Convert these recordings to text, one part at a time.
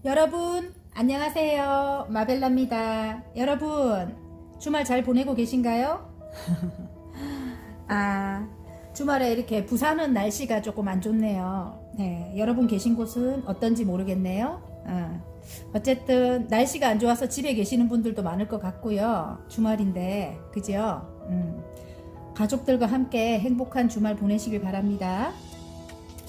여러분 안녕하세요. 마벨라입니다. 여러분 주말 잘 보내고 계신가요? 주말에 이렇게 부산은 날씨가 조금 안 좋네요. 네, 여러분 계신 곳은 어떤지 모르겠네요. 어쨌든 날씨가 안 좋아서 집에 계시는 분들도 많을 것 같고요. 주말인데 그죠? 가족들과 함께 행복한 주말 보내시길 바랍니다.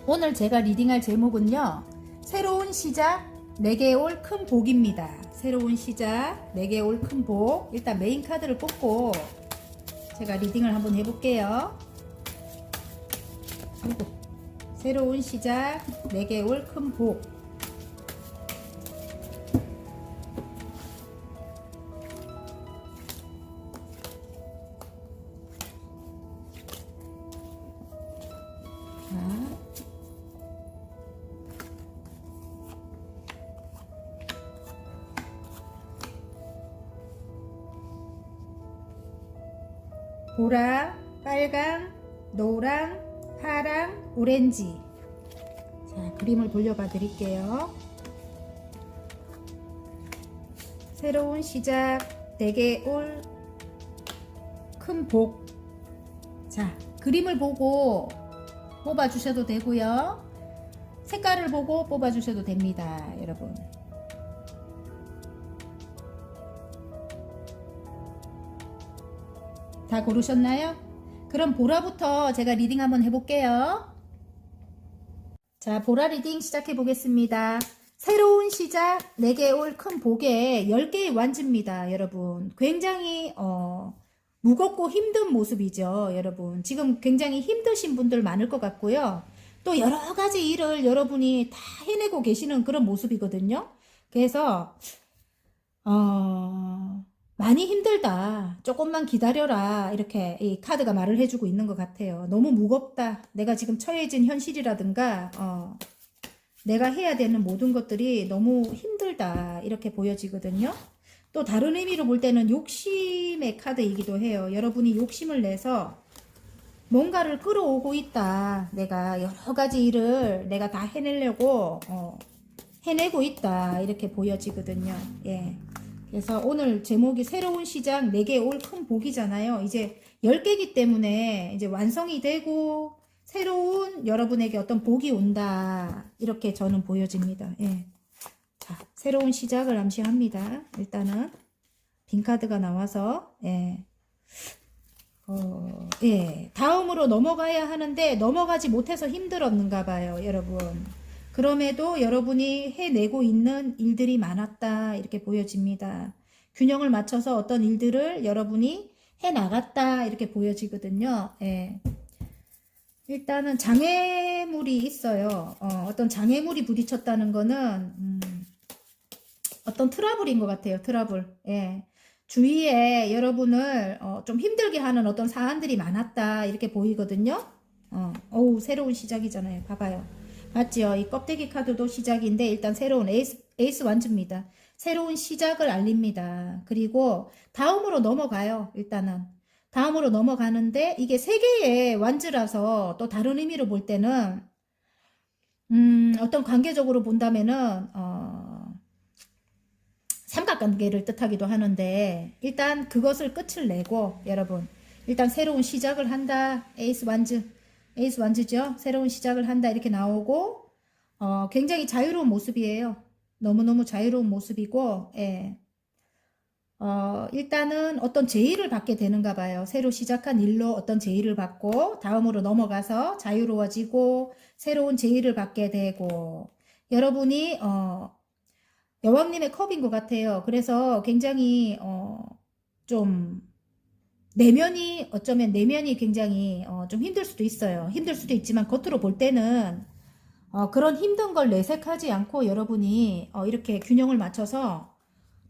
오늘 제가 리딩할 제목은요, 새로운 시작 4개 올 큰 복입니다. 새로운 시작 4개 올 큰 복. 일단 메인 카드를 뽑고 제가 리딩을 한번 해볼게요. 새로운 시작 4개 올 큰 복. 보라, 빨강, 노랑, 파랑, 오렌지. 자, 그림을 돌려봐 드릴게요. 새로운 시작 4개 올 큰 복. 자, 그림을 보고 뽑아 주셔도 되고요. 색깔을 보고 뽑아 주셔도 됩니다, 여러분. 다 고르셨나요? 그럼 보라부터 제가 리딩 한번 해볼게요. 자, 보라 리딩 시작해 보겠습니다. 새로운 시작 4개 올 큰 복에 10개의 완즈입니다, 여러분. 굉장히 무겁고 힘든 모습이죠, 여러분. 지금 굉장히 힘드신 분들 많을 것 같고요. 또 여러 가지 일을 여러분이 다 해내고 계시는 그런 모습이거든요. 그래서 많이 힘들다. 조금만 기다려라. 이렇게 이 카드가 말을 해주고 있는 것 같아요. 너무 무겁다. 내가 지금 처해진 현실이라든가 내가 해야 되는 모든 것들이 너무 힘들다. 이렇게 보여지거든요. 또 다른 의미로 볼 때는 욕심의 카드이기도 해요. 여러분이 욕심을 내서 뭔가를 끌어오고 있다. 내가 여러 가지 일을 내가 다 해내려고 해내고 있다. 이렇게 보여지거든요. 예. 그래서 오늘 제목이 새로운 시작 4개 올 큰 복이잖아요. 이제 10개이기 때문에 이제 완성이 되고 새로운 여러분에게 어떤 복이 온다. 이렇게 저는 보여집니다. 예. 자, 새로운 시작을 암시합니다. 일단은 빈카드가 나와서 예. 예. 다음으로 넘어가야 하는데 넘어가지 못해서 힘들었는가 봐요, 여러분. 그럼에도 여러분이 해내고 있는 일들이 많았다. 이렇게 보여집니다. 균형을 맞춰서 어떤 일들을 여러분이 해나갔다. 이렇게 보여지거든요. 예. 일단은 장애물이 있어요. 어떤 장애물이 부딪혔다는 거는 어떤 트러블인 것 같아요. 트러블. 예. 주위에 여러분을 좀 힘들게 하는 어떤 사안들이 많았다. 이렇게 보이거든요. 어우, 새로운 시작이잖아요. 봐봐요. 맞죠? 이 껍데기 카드도 시작인데 일단 새로운 에이스 완즈입니다. 새로운 시작을 알립니다. 그리고 다음으로 넘어가요. 일단은 다음으로 넘어가는데 이게 3개의 완즈라서 또 다른 의미로 볼 때는 어떤 관계적으로 본다면은 삼각관계를 뜻하기도 하는데 일단 그것을 끝을 내고 여러분 일단 새로운 시작을 한다. 에이스 완즈죠. 새로운 시작을 한다. 이렇게 나오고 굉장히 자유로운 모습이에요. 너무너무 자유로운 모습이고 예. 일단은 어떤 제의를 받게 되는가 봐요. 새로 시작한 일로 어떤 제의를 받고 다음으로 넘어가서 자유로워지고 새로운 제의를 받게 되고 여러분이 여왕님의 컵인 것 같아요. 그래서 굉장히 좀 내면이 어쩌면 내면이 굉장히 좀 힘들 수도 있어요. 힘들 수도 있지만 겉으로 볼 때는 그런 힘든 걸 내색하지 않고 여러분이 이렇게 균형을 맞춰서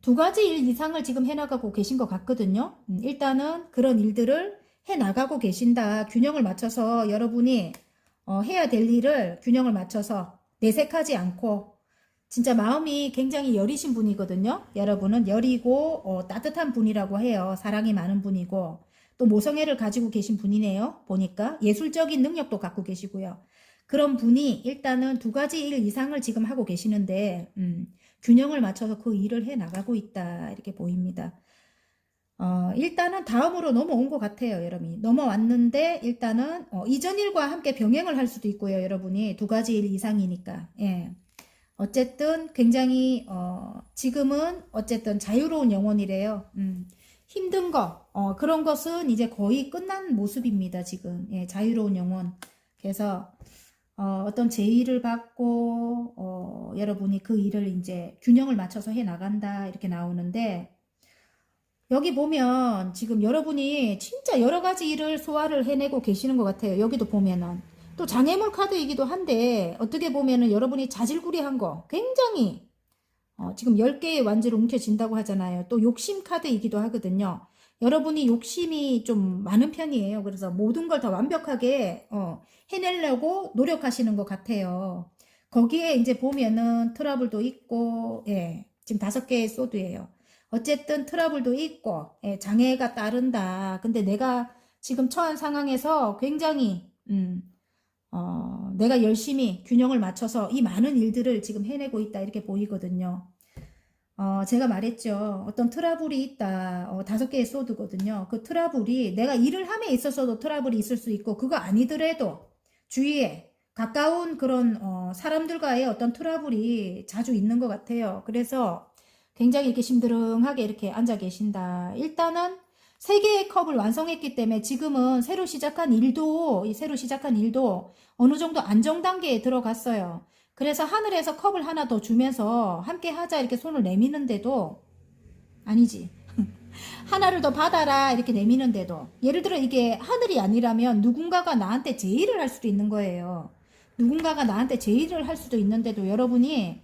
2가지 일 이상을 지금 해나가고 계신 것 같거든요. 일단은 그런 일들을 해나가고 계신다. 균형을 맞춰서 여러분이 해야 될 일을 균형을 맞춰서 내색하지 않고 진짜 마음이 굉장히 여리신 분이거든요. 여러분은 여리고 따뜻한 분이라고 해요. 사랑이 많은 분이고 또 모성애를 가지고 계신 분이네요. 보니까 예술적인 능력도 갖고 계시고요. 그런 분이 일단은 두 가지 일 이상을 지금 하고 계시는데, 균형을 맞춰서 그 일을 해 나가고 있다. 이렇게 보입니다. 일단은 다음으로 넘어온 것 같아요, 여러분이. 넘어왔는데, 일단은, 이전 일과 함께 병행을 할 수도 있고요, 여러분이. 두 가지 일 이상이니까. 예. 어쨌든 굉장히, 지금은 어쨌든 자유로운 영혼이래요. 힘든 거, 그런 것은 이제 거의 끝난 모습입니다, 지금. 예, 자유로운 영혼. 그래서, 어떤 제의를 받고, 여러분이 그 일을 이제 균형을 맞춰서 해 나간다, 이렇게 나오는데, 여기 보면 지금 여러분이 진짜 여러 가지 일을 소화를 해내고 계시는 것 같아요. 여기도 보면은. 또 장애물 카드이기도 한데, 어떻게 보면은 여러분이 자질구레한 거, 굉장히, 지금 10개의 완지로 움켜진다고 하잖아요. 또 욕심 카드이기도 하거든요. 여러분이 욕심이 좀 많은 편이에요. 그래서 모든 걸 다 완벽하게, 해내려고 노력하시는 것 같아요. 거기에 이제 보면은 트러블도 있고, 예, 지금 5개의 소드예요. 어쨌든 트러블도 있고, 예, 장애가 따른다. 근데 내가 지금 처한 상황에서 굉장히, 내가 열심히 균형을 맞춰서 이 많은 일들을 지금 해내고 있다. 이렇게 보이거든요. 제가 말했죠. 어떤 트러블이 있다. 5개의 소드거든요. 그 트러블이 내가 일을 함에 있어서도 트러블이 있을 수 있고, 그거 아니더라도 주위에 가까운 그런, 사람들과의 어떤 트러블이 자주 있는 것 같아요. 그래서 굉장히 이렇게 심드렁하게 이렇게 앉아 계신다. 일단은 3개의 컵을 완성했기 때문에 지금은 새로 시작한 일도 어느 정도 안정 단계에 들어갔어요. 그래서 하늘에서 컵을 하나 더 주면서 함께 하자 이렇게 손을 내미는데도, 아니지. 하나를 더 받아라 이렇게 내미는데도, 예를 들어 이게 하늘이 아니라면 누군가가 나한테 제의를 할 수도 있는 거예요. 누군가가 나한테 제의를 할 수도 있는데도 여러분이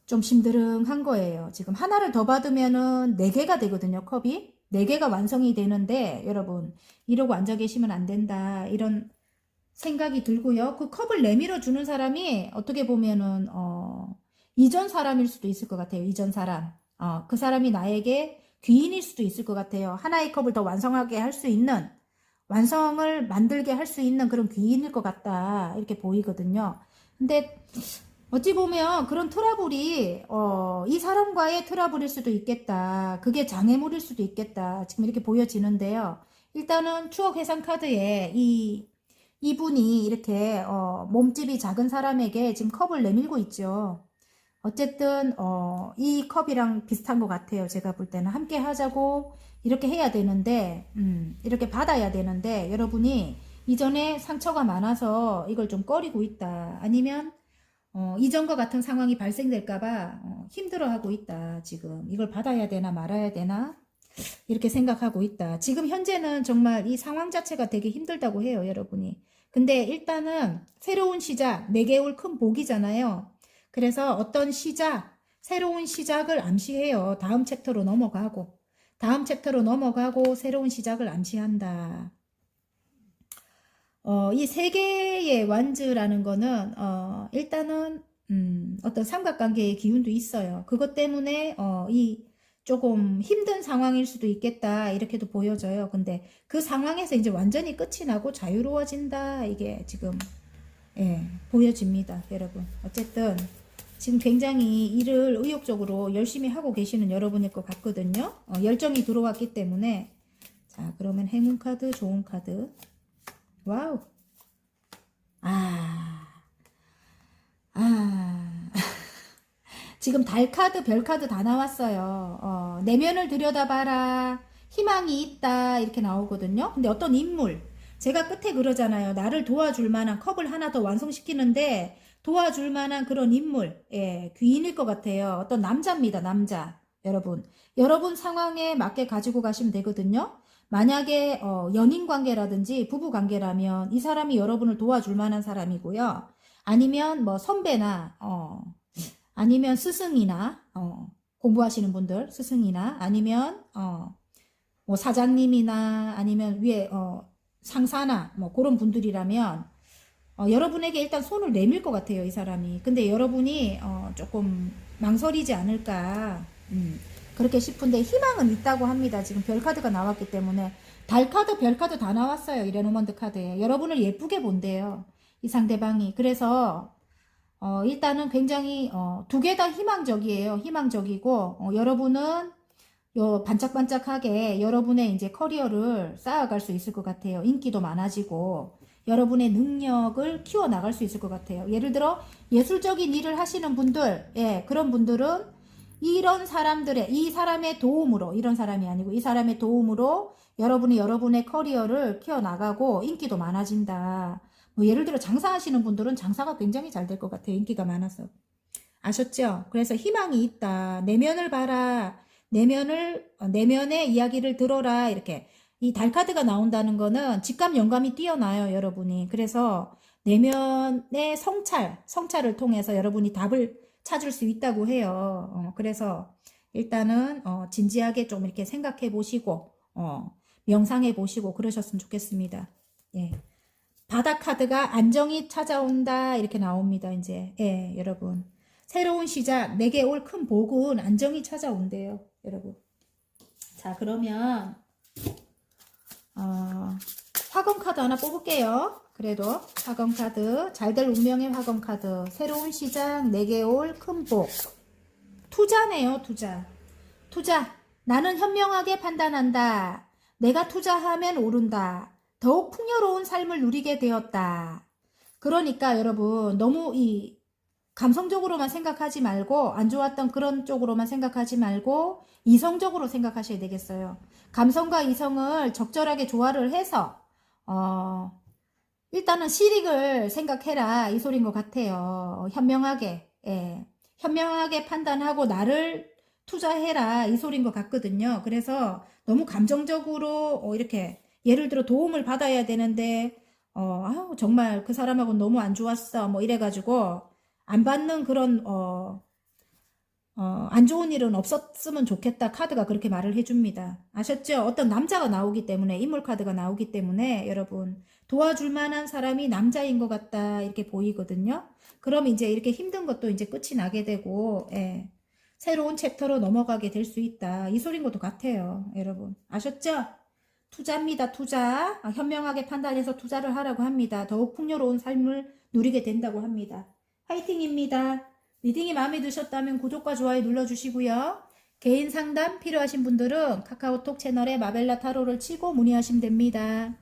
좀 심드렁한 거예요. 지금 하나를 더 받으면은 4개가 되거든요, 컵이. 4개가 완성이 되는데, 여러분, 이러고 앉아 계시면 안 된다. 이런 생각이 들고요. 그 컵을 내밀어 주는 사람이 어떻게 보면은, 이전 사람일 수도 있을 것 같아요. 이전 사람. 그 사람이 나에게 귀인일 수도 있을 것 같아요. 하나의 컵을 더 완성하게 할 수 있는, 완성을 만들게 할 수 있는 그런 귀인일 것 같다. 이렇게 보이거든요. 근데, 어찌 보면 그런 트러블이 이 사람과의 트러블일 수도 있겠다. 그게 장애물일 수도 있겠다. 지금 이렇게 보여지는데요. 일단은 추억 회상 카드에 이분이 이렇게 몸집이 작은 사람에게 지금 컵을 내밀고 있죠. 어쨌든 이 컵이랑 비슷한 것 같아요. 제가 볼 때는 함께 하자고 이렇게 해야 되는데 이렇게 받아야 되는데 여러분이 이전에 상처가 많아서 이걸 좀 꺼리고 있다. 아니면 이전과 같은 상황이 발생될까봐 힘들어하고 있다. 지금 이걸 받아야 되나 말아야 되나 이렇게 생각하고 있다. 지금 현재는 정말 이 상황 자체가 되게 힘들다고 해요, 여러분이. 근데 일단은 새로운 시작, 내게 올 큰 복이잖아요. 그래서 어떤 시작, 새로운 시작을 암시해요. 다음 챕터로 넘어가고 새로운 시작을 암시한다. 이 3개의 완즈라는 거는, 일단은, 어떤 삼각관계의 기운도 있어요. 그것 때문에, 이 조금 힘든 상황일 수도 있겠다. 이렇게도 보여져요. 근데 그 상황에서 이제 완전히 끝이 나고 자유로워진다. 이게 지금, 예, 보여집니다. 여러분. 어쨌든, 지금 굉장히 일을 의욕적으로 열심히 하고 계시는 여러분일 것 같거든요. 열정이 들어왔기 때문에. 자, 그러면 행운 카드, 좋은 카드. 와우. 지금 달 카드, 별 카드 다 나왔어요. 내면을 들여다봐라. 희망이 있다. 이렇게 나오거든요. 근데 어떤 인물. 제가 끝에 그러잖아요. 나를 도와줄 만한 컵을 하나 더 완성시키는데 도와줄 만한 그런 인물. 예, 귀인일 것 같아요. 어떤 남자입니다. 남자. 여러분 상황에 맞게 가지고 가시면 되거든요. 만약에 연인 관계라든지 부부 관계라면 이 사람이 여러분을 도와줄 만한 사람이고요. 아니면 뭐 선배나 아니면 스승이나 공부하시는 분들 스승이나 아니면 뭐 사장님이나 아니면 위에 상사나 뭐 그런 분들이라면 여러분에게 일단 손을 내밀 것 같아요, 이 사람이. 근데 여러분이 조금 망설이지 않을까 그렇게 싶은데 희망은 있다고 합니다. 지금 별 카드가 나왔기 때문에 달 카드, 별 카드 다 나왔어요. 이레노먼드 카드에. 여러분을 예쁘게 본대요. 이 상대방이. 그래서 일단은 굉장히 두 개 다 희망적이에요. 희망적이고 여러분은 요 반짝반짝하게 여러분의 이제 커리어를 쌓아갈 수 있을 것 같아요. 인기도 많아지고 여러분의 능력을 키워나갈 수 있을 것 같아요. 예를 들어 예술적인 일을 하시는 분들, 예, 그런 분들은 이런 사람들의, 이 사람의 도움으로, 이런 사람이 아니고 이 사람의 도움으로 여러분이 여러분의 커리어를 키워나가고 인기도 많아진다. 뭐 예를 들어 장사하시는 분들은 장사가 굉장히 잘 될 것 같아요. 인기가 많아서. 아셨죠? 그래서 희망이 있다. 내면을 봐라. 내면의 이야기를 들어라. 이렇게. 이 달카드가 나온다는 거는 직감 영감이 뛰어나요, 여러분이. 그래서 내면의 성찰을 통해서 여러분이 답을 찾을 수 있다고 해요. 그래서 일단은 진지하게 좀 이렇게 생각해 보시고 명상해 보시고 그러셨으면 좋겠습니다. 예. 바다 카드가 안정이 찾아온다 이렇게 나옵니다. 이제 예, 여러분. 새로운 시작, 내게 올 큰 복은 안정이 찾아온대요, 여러분. 자, 그러면 화검 카드 하나 뽑을게요. 그래도 화검 카드, 잘될 운명의 화검 카드, 새로운 시작, 내게 올 큰 복. 투자네요, 투자. 투자. 나는 현명하게 판단한다. 내가 투자하면 오른다. 더욱 풍요로운 삶을 누리게 되었다. 그러니까 여러분 너무 이 감성적으로만 생각하지 말고 안 좋았던 그런 쪽으로만 생각하지 말고 이성적으로 생각하셔야 되겠어요. 감성과 이성을 적절하게 조화를 해서 일단은 실익을 생각해라 이 소린 것 같아요. 현명하게 예. 현명하게 판단하고 나를 투자해라 이 소린 것 같거든요. 그래서 너무 감정적으로 이렇게 예를 들어 도움을 받아야 되는데 정말 그 사람하고 너무 안 좋았어 뭐 이래가지고 안 받는 그런 안 좋은 일은 없었으면 좋겠다 카드가 그렇게 말을 해줍니다. 아셨죠? 어떤 남자가 나오기 때문에 인물 카드가 나오기 때문에 여러분 도와줄 만한 사람이 남자인 것 같다 이렇게 보이거든요. 그럼 이제 이렇게 힘든 것도 이제 끝이 나게 되고 예. 새로운 챕터로 넘어가게 될 수 있다 이 소린 것도 같아요. 여러분 아셨죠? 투자입니다. 투자. 현명하게 판단해서 투자를 하라고 합니다. 더욱 풍요로운 삶을 누리게 된다고 합니다. 화이팅입니다. 리딩이 마음에 드셨다면 구독과 좋아요 눌러주시고요. 개인 상담 필요하신 분들은 카카오톡 채널에 마벨라 타로를 치고 문의하시면 됩니다.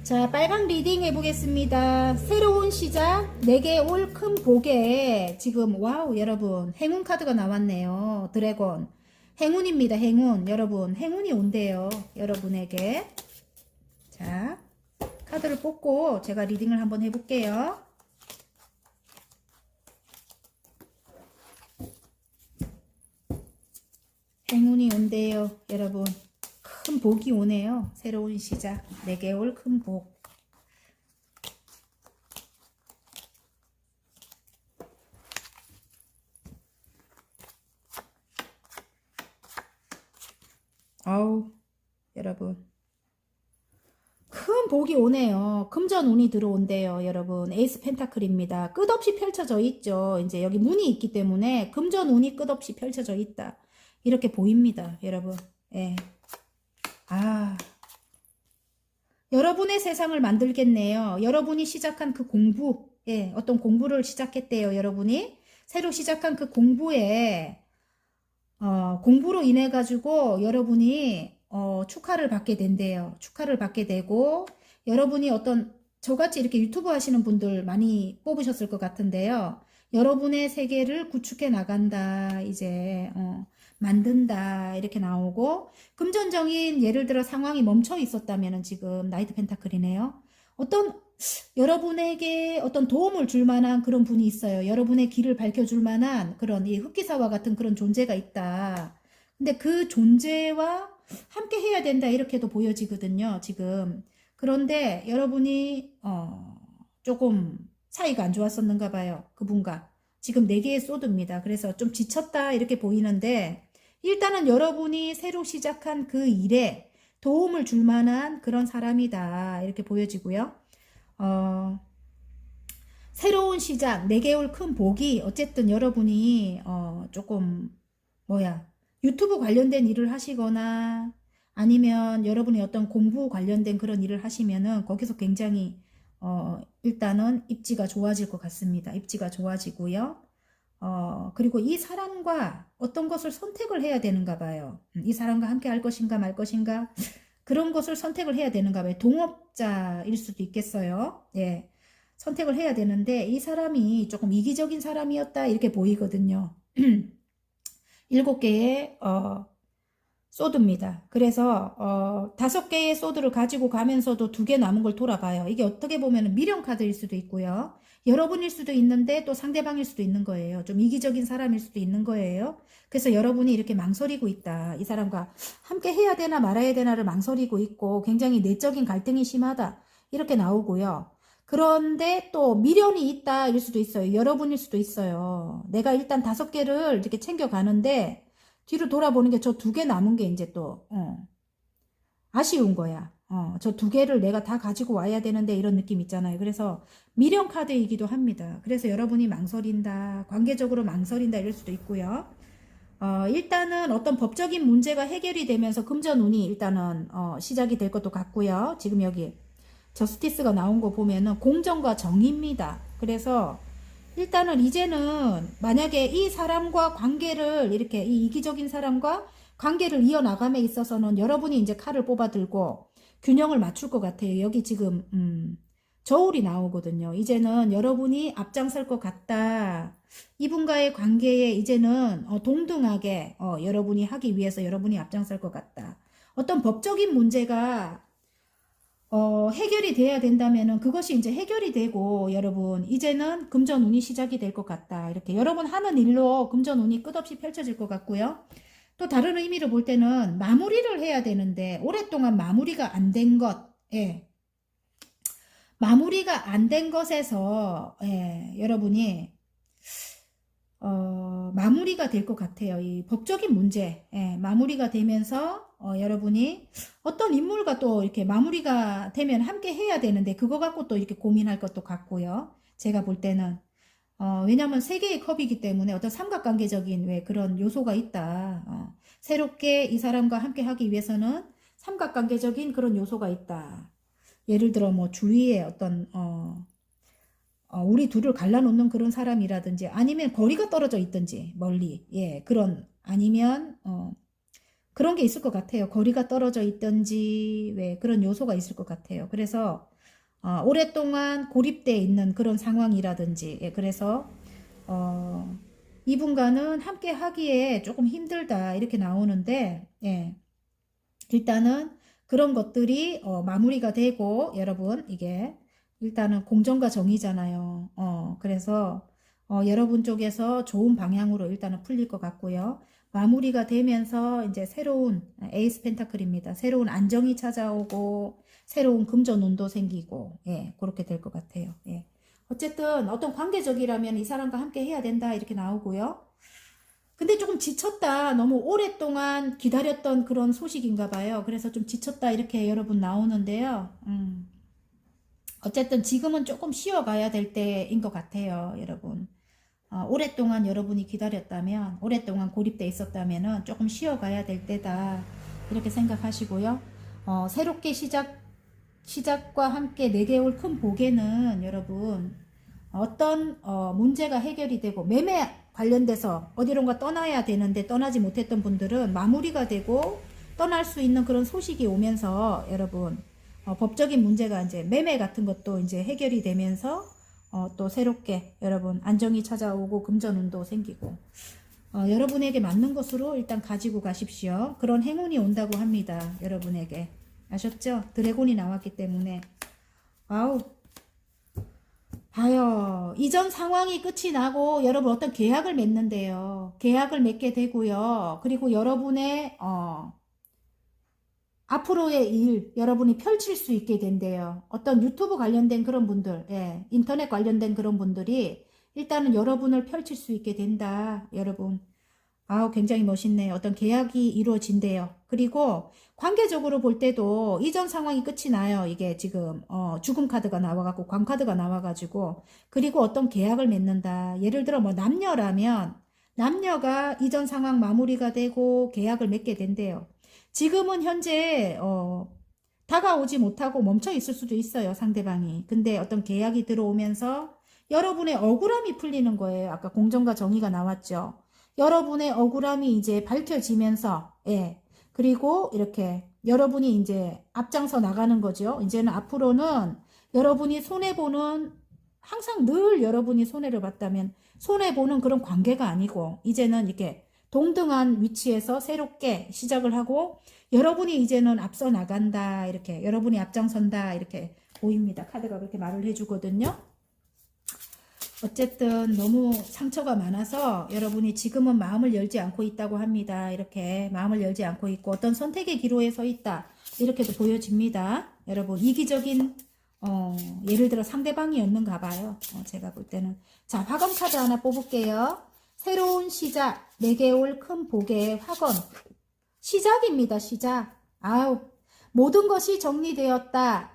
자, 빨강 리딩 해보겠습니다. 새로운 시작, 내게 올 큰 복에 지금 와우 여러분 행운 카드가 나왔네요. 드래곤. 행운입니다. 행운. 여러분 행운이 온대요. 여러분에게. 자, 카드를 뽑고 제가 리딩을 한번 해볼게요. 행운이 온대요. 여러분 큰 복이 오네요. 새로운 시작, 내게 올 큰 복. 아우 여러분 큰 복이 오네요. 금전운이 들어온대요. 여러분 에이스 펜타클입니다. 끝없이 펼쳐져 있죠. 이제 여기 문이 있기 때문에 금전운이 끝없이 펼쳐져 있다 이렇게 보입니다. 여러분 예. 여러분의 세상을 만들겠네요. 여러분이 시작한 그 공부, 예, 어떤 공부를 시작했대요. 여러분이 새로 시작한 그 공부에 공부로 인해 가지고 여러분이 축하를 받게 된대요. 축하를 받게 되고 여러분이 어떤 저같이 이렇게 유튜브 하시는 분들 많이 뽑으셨을 것 같은데요. 여러분의 세계를 구축해 나간다. 이제 만든다. 이렇게 나오고 금전적인 예를 들어 상황이 멈춰 있었다면 지금 나이트 펜타클이네요. 여러분에게 어떤 도움을 줄 만한 그런 분이 있어요. 여러분의 길을 밝혀줄 만한 그런 이 흑기사와 같은 그런 존재가 있다. 근데 그 존재와 함께 해야 된다 이렇게도 보여지거든요. 지금. 그런데 여러분이 조금 사이가 안 좋았었는가 봐요. 그분과. 지금 4개의 소드입니다. 그래서 좀 지쳤다 이렇게 보이는데 일단은 여러분이 새로 시작한 그 일에 도움을 줄 만한 그런 사람이다 이렇게 보여지고요. 새로운 시작, 내게 올 큰 복이 어쨌든 여러분이 조금 유튜브 관련된 일을 하시거나 아니면 여러분이 어떤 공부 관련된 그런 일을 하시면은 거기서 굉장히 일단은 입지가 좋아질 것 같습니다. 입지가 좋아지고요. 그리고 이 사람과 어떤 것을 선택을 해야 되는가 봐요. 이 사람과 함께 할 것인가 말 것인가 그런 것을 선택을 해야 되는가 봐요. 동업자일 수도 있겠어요. 예. 선택을 해야 되는데 이 사람이 조금 이기적인 사람이었다 이렇게 보이거든요. 7개의 소드입니다. 그래서 5개의 소드를 가지고 가면서도 2개 남은 걸 돌아봐요. 이게 어떻게 보면 미련 카드일 수도 있고요. 여러분일 수도 있는데 또 상대방일 수도 있는 거예요. 좀 이기적인 사람일 수도 있는 거예요. 그래서 여러분이 이렇게 망설이고 있다. 이 사람과 함께 해야 되나 말아야 되나를 망설이고 있고 굉장히 내적인 갈등이 심하다. 이렇게 나오고요. 그런데 또 미련이 있다 일 수도 있어요. 여러분일 수도 있어요. 내가 일단 5개를 이렇게 챙겨가는데 뒤로 돌아보는 게 저 2개 남은 게 이제 또 아쉬운 거야. 저 2개를 내가 다 가지고 와야 되는데 이런 느낌 있잖아요. 그래서 미련 카드이기도 합니다. 그래서 여러분이 망설인다, 관계적으로 망설인다 이럴 수도 있고요. 일단은 어떤 법적인 문제가 해결이 되면서 금전운이 일단은 시작이 될 것도 같고요. 지금 여기 저스티스가 나온 거 보면은 공정과 정의입니다. 그래서 일단은 이제는 만약에 이 사람과 관계를 이렇게 이 이기적인 사람과 관계를 이어나감에 있어서는 여러분이 이제 칼을 뽑아 들고 균형을 맞출 것 같아요. 여기 지금 저울이 나오거든요. 이제는 여러분이 앞장설 것 같다. 이분과의 관계에 이제는 동등하게 여러분이 하기 위해서 여러분이 앞장설 것 같다. 어떤 법적인 문제가 해결이 돼야 된다면은 그것이 이제 해결이 되고 여러분 이제는 금전운이 시작이 될 것 같다. 이렇게 여러분 하는 일로 금전운이 끝없이 펼쳐질 것 같고요. 또 다른 의미로 볼 때는 마무리를 해야 되는데 오랫동안 마무리가 안 된 것, 예. 마무리가 안 된 것에서 여러분이 마무리가 될 것 같아요. 이 법적인 문제 마무리가 되면서 여러분이 어떤 인물과 또 이렇게 마무리가 되면 함께 해야 되는데 그거 갖고 또 이렇게 고민할 것도 같고요. 제가 볼 때는 왜냐하면 3개의 컵이기 때문에 어떤 삼각관계적인 왜 그런 요소가 있다. 새롭게 이 사람과 함께 하기 위해서는 삼각관계적인 그런 요소가 있다. 예를 들어 뭐 주위에 어떤 우리 둘을 갈라놓는 그런 사람이라든지 아니면 거리가 떨어져 있든지 멀리 그런 아니면 그런 게 있을 것 같아요. 거리가 떨어져 있든지 왜 그런 요소가 있을 것 같아요. 그래서 오랫동안 고립되어 있는 그런 상황이라든지 그래서 이분과는 함께 하기에 조금 힘들다 이렇게 나오는데 일단은 그런 것들이 마무리가 되고 여러분 이게 일단은 공정과 정의잖아요. 그래서 여러분 쪽에서 좋은 방향으로 일단은 풀릴 것 같고요. 마무리가 되면서 이제 새로운 에이스 펜타클입니다. 새로운 안정이 찾아오고 새로운 금전운도 생기고 그렇게 될 것 같아요. 어쨌든 어떤 관계적이라면 이 사람과 함께 해야 된다 이렇게 나오고요. 근데 조금 지쳤다. 너무 오랫동안 기다렸던 그런 소식인가 봐요. 그래서 좀 지쳤다 이렇게 여러분 나오는데요. 어쨌든 지금은 조금 쉬어가야 될 때인 것 같아요, 여러분. 오랫동안 여러분이 기다렸다면, 오랫동안 고립돼 있었다면은 조금 쉬어가야 될 때다. 이렇게 생각하시고요. 새롭게 시작과 함께 4개월 큰 복에는 여러분, 어떤 문제가 해결이 되고, 매매 관련돼서 어디론가 떠나야 되는데 떠나지 못했던 분들은 마무리가 되고, 떠날 수 있는 그런 소식이 오면서 여러분, 법적인 문제가 이제 매매 같은 것도 이제 해결이 되면서 또 새롭게 여러분 안정이 찾아오고 금전운도 생기고 여러분에게 맞는 것으로 일단 가지고 가십시오. 그런 행운이 온다고 합니다. 여러분에게. 아셨죠? 드래곤이 나왔기 때문에 아우 봐요. 이전 상황이 끝이 나고 여러분 어떤 계약을 맺는데요. 계약을 맺게 되고요. 그리고 여러분의 앞으로의 일 여러분이 펼칠 수 있게 된대요. 어떤 유튜브 관련된 그런 분들, 인터넷 관련된 그런 분들이 일단은 여러분을 펼칠 수 있게 된다. 여러분. 아우 굉장히 멋있네요. 어떤 계약이 이루어진대요. 그리고 관계적으로 볼 때도 이전 상황이 끝이 나요. 이게 지금 죽음 카드가 나와갖고 광 카드가 나와가지고 그리고 어떤 계약을 맺는다. 예를 들어 뭐 남녀라면 남녀가 이전 상황 마무리가 되고 계약을 맺게 된대요. 지금은 현재 다가오지 못하고 멈춰 있을 수도 있어요, 상대방이. 근데 어떤 계약이 들어오면서 여러분의 억울함이 풀리는 거예요. 아까 공정과 정의가 나왔죠. 여러분의 억울함이 이제 밝혀지면서, 예. 그리고 이렇게 여러분이 이제 앞장서 나가는 거죠. 이제는 앞으로는 여러분이 손해보는, 항상 늘 여러분이 손해를 봤다면 손해보는 그런 관계가 아니고, 이제는 이렇게 동등한 위치에서 새롭게 시작을 하고, 여러분이 이제는 앞서 나간다, 이렇게 여러분이 앞장선다, 이렇게 보입니다. 카드가 그렇게 말을 해주거든요. 어쨌든 너무 상처가 많아서 여러분이 지금은 마음을 열지 않고 있다고 합니다. 이렇게 마음을 열지 않고 있고 어떤 선택의 기로에 서 있다, 이렇게도 보여집니다. 여러분 이기적인 예를 들어 상대방이었는가 봐요. 제가 볼 때는. 자, 화검 카드 하나 뽑을게요. 새로운 시작, 4개월 큰 복의 화검. 시작입니다. 시작. 아우, 모든 것이 정리되었다.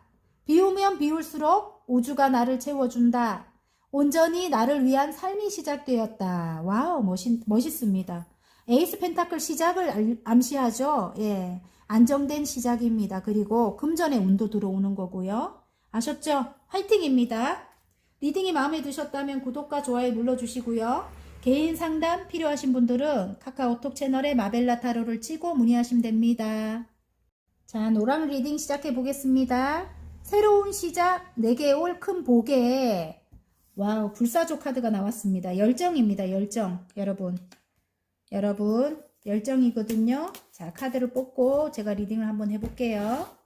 비우면 비울수록 우주가 나를 채워준다. 온전히 나를 위한 삶이 시작되었다. 와우, 멋있습니다. 에이스 펜타클 시작을 암시하죠. 예, 안정된 시작입니다. 그리고 금전의 운도 들어오는 거고요. 아셨죠? 화이팅입니다. 리딩이 마음에 드셨다면 구독과 좋아요 눌러주시고요. 개인 상담 필요하신 분들은 카카오톡 채널에 마벨라 타로를 치고 문의하시면 됩니다. 자, 노랑 리딩 시작해 보겠습니다. 새로운 시작, 4개 올 큰 복에 와우, 불사조 카드가 나왔습니다. 열정입니다. 열정. 여러분 열정이거든요. 자, 카드를 뽑고 제가 리딩을 한번 해볼게요.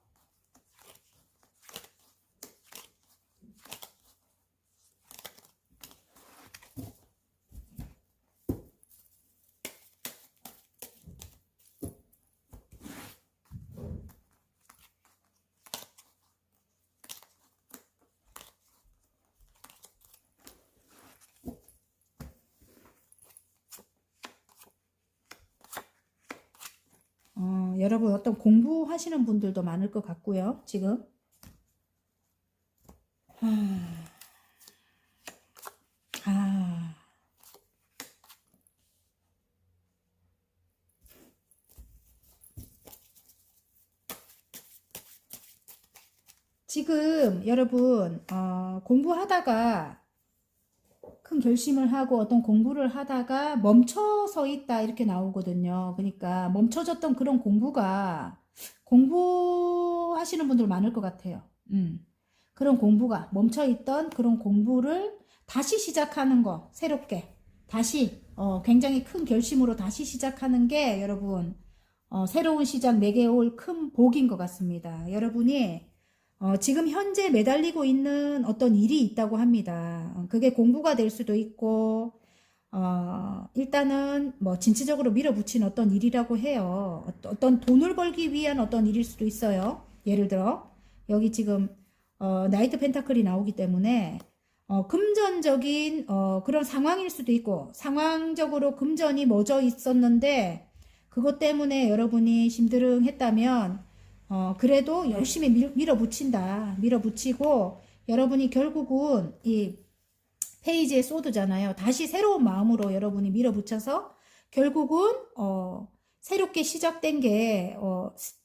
여러분 어떤 공부하시는 분들도 많을 것 같고요. 지금 지금 여러분 공부하다가 큰 결심을 하고 어떤 공부를 하다가 멈춰서 있다, 이렇게 나오거든요. 그러니까 멈춰졌던 그런 공부가, 공부하시는 분들 많을 것 같아요. 그런 공부가 멈춰있던 그런 공부를 다시 시작하는 거, 새롭게 다시 굉장히 큰 결심으로 다시 시작하는 게 여러분 새로운 시작 4개 올 큰 복인 것 같습니다. 여러분이 지금 현재 매달리고 있는 어떤 일이 있다고 합니다. 그게 공부가 될 수도 있고, 일단은 뭐 진취적으로 밀어붙인 어떤 일이라고 해요. 어떤 돈을 벌기 위한 어떤 일일 수도 있어요. 예를 들어, 여기 지금, 나이트 펜타클이 나오기 때문에, 금전적인, 그런 상황일 수도 있고, 상황적으로 금전이 멎어 있었는데, 그것 때문에 여러분이 심드렁했다면, 그래도 열심히 밀어붙인다. 밀어붙이고, 여러분이 결국은 이 페이지의 소드잖아요. 다시 새로운 마음으로 여러분이 밀어붙여서, 결국은, 새롭게 시작된 게,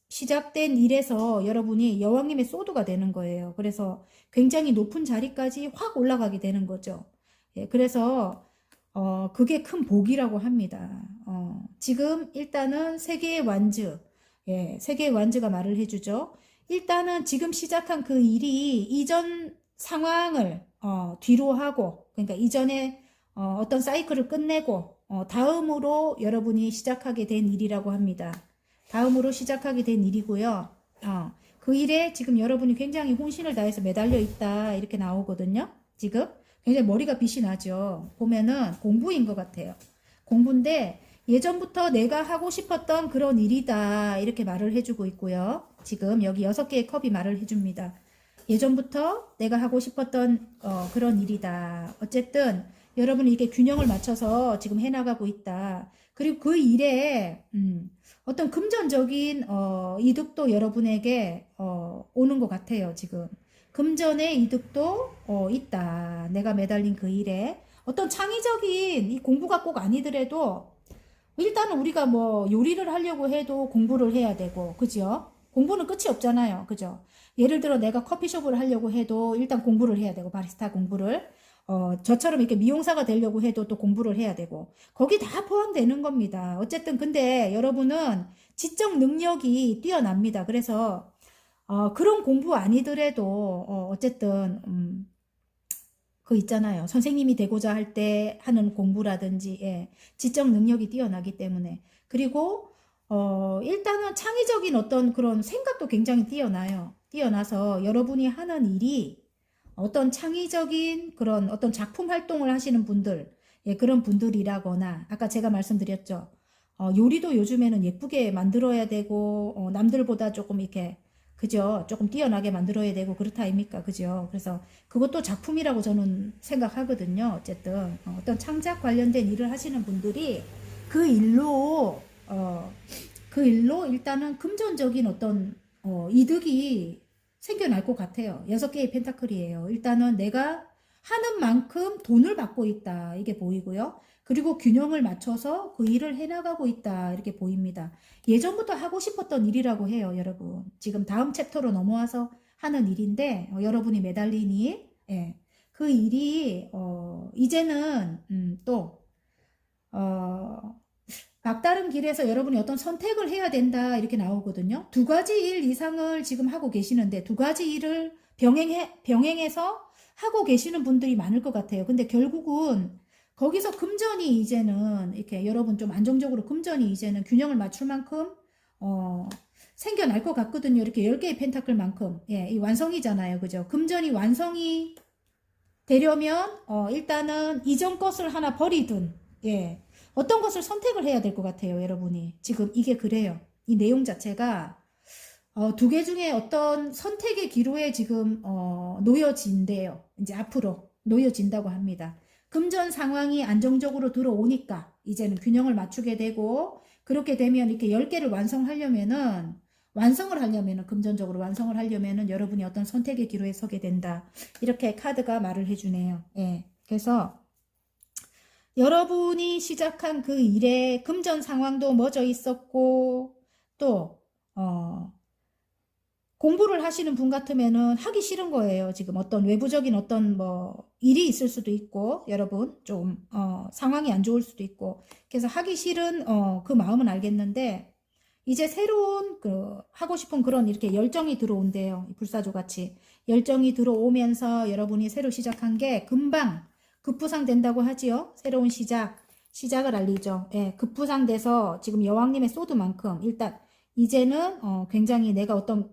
시작된 일에서 여러분이 여왕님의 소드가 되는 거예요. 그래서 굉장히 높은 자리까지 확 올라가게 되는 거죠. 예, 그래서, 그게 큰 복이라고 합니다. 지금 일단은 세계의 완즈, 예, 세계의 완즈가 말을 해주죠. 일단은 지금 시작한 그 일이 이전 상황을 뒤로 하고, 그러니까 이전에 어떤 사이클을 끝내고 다음으로 여러분이 시작하게 된 일이라고 합니다. 다음으로 시작하게 된 일이고요. 그 일에 지금 여러분이 굉장히 혼신을 다해서 매달려 있다, 이렇게 나오거든요. 지금 굉장히 머리가 빛이 나죠. 보면은 공부인 것 같아요. 공부인데 예전부터 내가 하고 싶었던 그런 일이다, 이렇게 말을 해주고 있고요. 지금 여기 6개의 컵이 말을 해줍니다. 예전부터 내가 하고 싶었던 그런 일이다. 어쨌든 여러분이 이렇게 균형을 맞춰서 지금 해나가고 있다. 그리고 그 일에 어떤 금전적인 이득도 여러분에게 오는 것 같아요. 지금 금전의 이득도 있다. 내가 매달린 그 일에 어떤 창의적인 이 공부가 꼭 아니더라도 일단은 우리가 뭐 요리를 하려고 해도 공부를 해야 되고, 그죠? 공부는 끝이 없잖아요. 그죠? 예를 들어 내가 커피숍을 하려고 해도 일단 공부를 해야 되고, 바리스타 공부를. 저처럼 이렇게 미용사가 되려고 해도 또 공부를 해야 되고, 거기 다 포함되는 겁니다. 어쨌든 근데 여러분은 지적 능력이 뛰어납니다. 그래서, 그런 공부 아니더라도, 어쨌든, 그 있잖아요. 선생님이 되고자 할 때 하는 공부라든지, 예, 지적 능력이 뛰어나기 때문에. 그리고, 일단은 창의적인 어떤 그런 생각도 굉장히 뛰어나요. 뛰어나서 여러분이 하는 일이 어떤 창의적인 그런 어떤 작품 활동을 하시는 분들, 예, 그런 분들이라거나, 아까 제가 말씀드렸죠. 요리도 요즘에는 예쁘게 만들어야 되고, 남들보다 조금 이렇게, 그죠? 조금 뛰어나게 만들어야 되고, 그렇다 아닙니까? 그죠? 그래서 그것도 작품이라고 저는 생각하거든요. 어쨌든, 어떤 창작 관련된 일을 하시는 분들이 그 일로, 그 일로 일단은 금전적인 어떤, 이득이 생겨날 것 같아요. 6개의 펜타클이에요. 일단은 내가 하는 만큼 돈을 받고 있다. 이게 보이고요. 그리고 균형을 맞춰서 그 일을 해나가고 있다. 이렇게 보입니다. 예전부터 하고 싶었던 일이라고 해요, 여러분. 지금 다음 챕터로 넘어와서 하는 일인데, 여러분이 매달린 일, 예. 그 일이, 이제는, 또, 어, 막다른 길에서 여러분이 어떤 선택을 해야 된다 이렇게 나오거든요. 2가지 일 이상을 지금 하고 계시는데 2가지 일을 병행해서 하고 계시는 분들이 많을 것 같아요. 근데 결국은 거기서 금전이 이제는 이렇게 여러분 좀 안정적으로 금전이 이제는 균형을 맞출 만큼 생겨날 것 같거든요. 이렇게 10개의 펜타클만큼. 예, 이 완성이잖아요. 그죠? 금전이 완성이 되려면 일단은 이전 것을 하나 버리든 예. 어떤 것을 선택을 해야 될 것 같아요, 여러분이. 지금 이게 그래요. 이 내용 자체가 2개 중에 어떤 선택의 기로에 지금 놓여진대요. 이제 앞으로 놓여진다고 합니다. 금전 상황이 안정적으로 들어오니까 이제는 균형을 맞추게 되고 그렇게 되면 이렇게 10개를 완성을 하려면은 금전적으로 완성을 하려면은 여러분이 어떤 선택의 기로에 서게 된다. 이렇게 카드가 말을 해주네요. 예. 그래서 여러분이 시작한 그 일에 금전 상황도 멎어 있었고 또 공부를 하시는 분 같으면은 하기 싫은 거예요. 지금 어떤 외부적인 어떤 뭐 일이 있을 수도 있고 여러분 좀 상황이 안 좋을 수도 있고 그래서 하기 싫은 그 마음은 알겠는데 이제 새로운 그 하고 싶은 그런 이렇게 열정이 들어온대요. 불사조 같이 열정이 들어오면서 여러분이 새로 시작한 게 금방 급부상 된다고 하지요. 새로운 시작을 알리죠. 예, 급부상돼서 지금 여왕님의 소드만큼 일단 이제는 굉장히 내가 어떤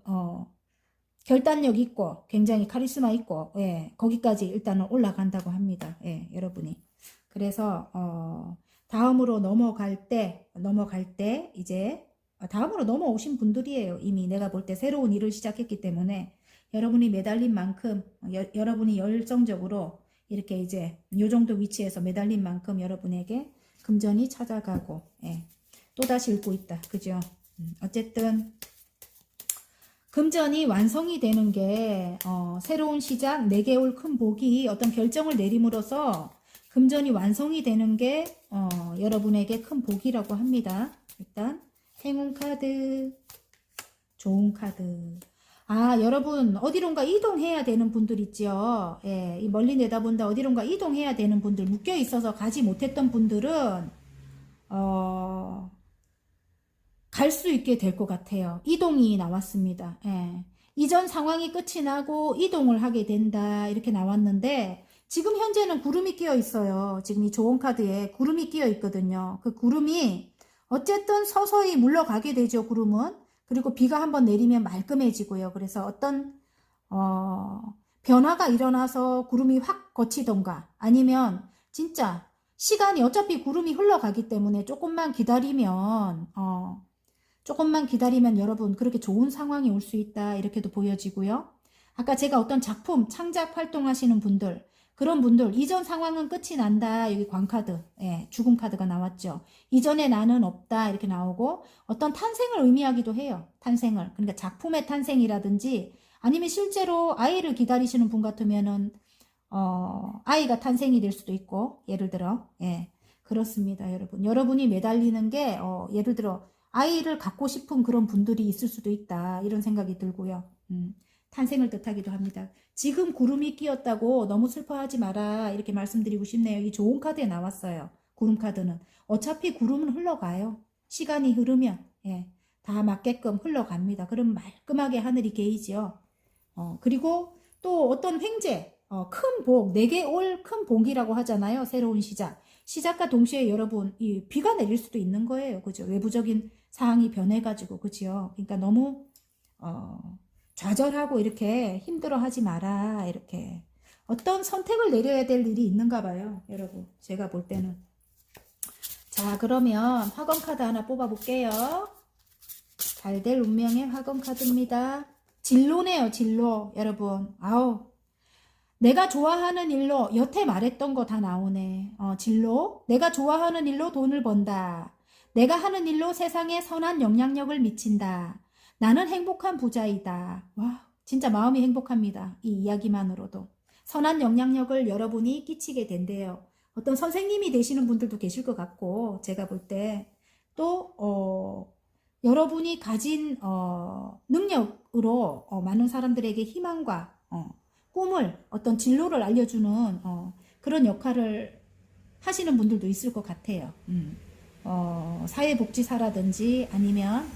결단력 있고 굉장히 카리스마 있고 예, 거기까지 일단은 올라간다고 합니다. 예, 여러분이. 그래서 다음으로 넘어갈 때 이제 다음으로 넘어오신 분들이에요. 이미 내가 볼 때 새로운 일을 시작했기 때문에 여러분이 매달린 만큼 여러분이 열정적으로 이렇게 이제 요 정도 위치에서 매달린 만큼 여러분에게 금전이 찾아가고 예, 또다시 읽고 있다. 그죠? 어쨌든 금전이 완성이 되는 게 새로운 시작, 내게 올 큰 복이 어떤 결정을 내림으로써 금전이 완성이 되는 게 여러분에게 큰 복이라고 합니다. 일단 행운 카드, 좋은 카드. 아, 여러분 어디론가 이동해야 되는 분들 있죠. 예, 이 멀리 내다본다 어디론가 이동해야 되는 분들 묶여 있어서 가지 못했던 분들은 갈 수 있게 될 것 같아요. 이동이 나왔습니다. 예. 이전 상황이 끝이 나고 이동을 하게 된다 이렇게 나왔는데 지금 현재는 구름이 끼어 있어요. 지금 이 좋은 카드에 구름이 끼어 있거든요. 그 구름이 어쨌든 서서히 물러가게 되죠. 구름은. 그리고 비가 한번 내리면 말끔해지고요. 그래서 어떤 변화가 일어나서 구름이 확 걷히던가 아니면 진짜 시간이 어차피 구름이 흘러가기 때문에 조금만 기다리면 여러분 그렇게 좋은 상황이 올 수 있다 이렇게도 보여지고요. 아까 제가 어떤 작품 창작 활동하시는 분들 그런 분들 이전 상황은 끝이 난다. 여기 광카드 예, 죽음 카드가 나왔죠. 이전에 나는 없다 이렇게 나오고 어떤 탄생을 의미하기도 해요. 탄생을 그러니까 작품의 탄생이라든지 아니면 실제로 아이를 기다리시는 분 같으면은 아이가 탄생이 될 수도 있고 예를 들어 예, 그렇습니다. 여러분이 매달리는 게 예를 들어 아이를 갖고 싶은 그런 분들이 있을 수도 있다. 이런 생각이 들고요. 탄생을 뜻하기도 합니다. 지금 구름이 끼었다고 너무 슬퍼하지 마라. 이렇게 말씀드리고 싶네요. 이 좋은 카드에 나왔어요. 구름 카드는. 어차피 구름은 흘러가요. 시간이 흐르면. 예, 다 맞게끔 흘러갑니다. 그럼 말끔하게 하늘이 개이지요. 그리고 또 어떤 횡재, 큰 복, 내게 올 큰 복이라고 하잖아요. 새로운 시작. 시작과 동시에 여러분, 이 비가 내릴 수도 있는 거예요. 그죠? 외부적인 상황이 변해가지고, 그죠? 그러니까 너무, 좌절하고 이렇게 힘들어 하지 마라. 이렇게. 어떤 선택을 내려야 될 일이 있는가 봐요. 여러분. 제가 볼 때는. 자, 그러면 화건 카드 하나 뽑아볼게요. 잘 될 운명의 화건 카드입니다. 진로네요, 진로. 여러분. 아우. 내가 좋아하는 일로, 여태 말했던 거 다 나오네. 진로. 내가 좋아하는 일로 돈을 번다. 내가 하는 일로 세상에 선한 영향력을 미친다. 나는 행복한 부자이다. 와, 진짜 마음이 행복합니다. 이 이야기만으로도. 선한 영향력을 여러분이 끼치게 된대요. 어떤 선생님이 되시는 분들도 계실 것 같고, 제가 볼 때. 또, 여러분이 가진, 능력으로, 많은 사람들에게 희망과, 꿈을, 어떤 진로를 알려주는, 그런 역할을 하시는 분들도 있을 것 같아요. 사회복지사라든지 아니면,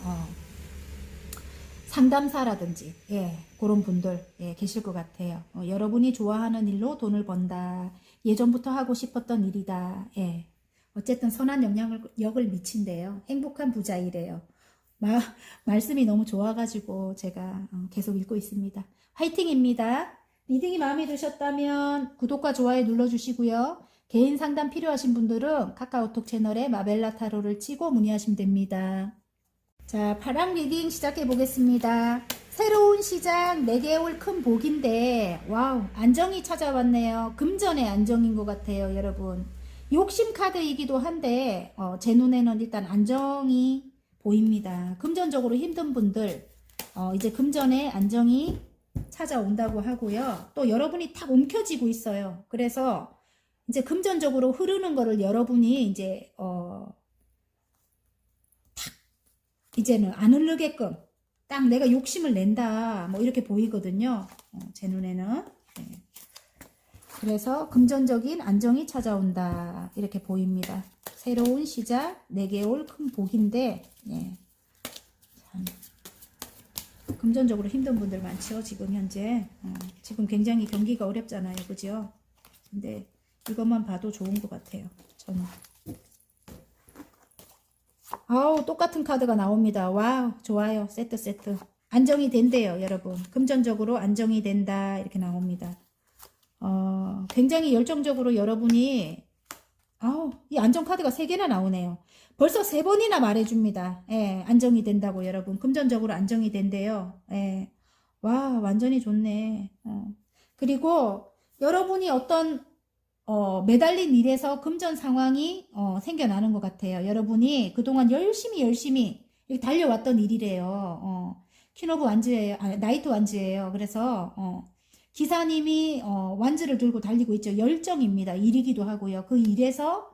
상담사라든지, 예, 그런 분들, 예, 계실 것 같아요. 여러분이 좋아하는 일로 돈을 번다. 예전부터 하고 싶었던 일이다. 예. 어쨌든 선한 영향력을 미친대요. 행복한 부자이래요. 말씀이 너무 좋아가지고 제가 계속 읽고 있습니다. 화이팅입니다. 리딩이 마음에 드셨다면 구독과 좋아요 눌러주시고요. 개인 상담 필요하신 분들은 카카오톡 채널에 마벨라 타로를 치고 문의하시면 됩니다. 자, 파랑 리딩 시작해 보겠습니다. 새로운 시작, 내게 올 큰 복인데, 와우, 안정이 찾아왔네요. 금전의 안정인 것 같아요, 여러분. 욕심 카드이기도 한데, 제 눈에는 일단 안정이 보입니다. 금전적으로 힘든 분들, 이제 금전의 안정이 찾아온다고 하고요. 또 여러분이 탁 움켜쥐고 있어요. 그래서 이제 금전적으로 흐르는 거를 여러분이 이제, 이제는 안 흐르게끔 딱 내가 욕심을 낸다 뭐 이렇게 보이거든요. 제 눈에는. 네. 그래서 금전적인 안정이 찾아온다 이렇게 보입니다. 새로운 시작, 내게 올 큰 복인데, 예. 참 금전적으로 힘든 분들 많죠. 지금 현재 지금 굉장히 경기가 어렵잖아요. 그죠? 근데 이것만 봐도 좋은 것 같아요. 저는. 아우, 똑같은 카드가 나옵니다. 와우, 좋아요. 세트. 안정이 된대요, 여러분. 금전적으로 안정이 된다. 이렇게 나옵니다. 굉장히 열정적으로 여러분이, 아우, 이 안정 카드가 3개나 나오네요. 벌써 3번이나 말해줍니다. 예, 안정이 된다고, 여러분. 금전적으로 안정이 된대요. 예. 와, 완전히 좋네. 그리고 여러분이 어떤 매달린 일에서 금전 상황이 생겨나는 것 같아요. 여러분이 그동안 열심히 이렇게 달려왔던 일이래요. 퀸 오브 완즈예요. 나이트 완즈예요. 그래서 기사님이 완즈를 들고 달리고 있죠. 열정입니다. 일이기도 하고요. 그 일에서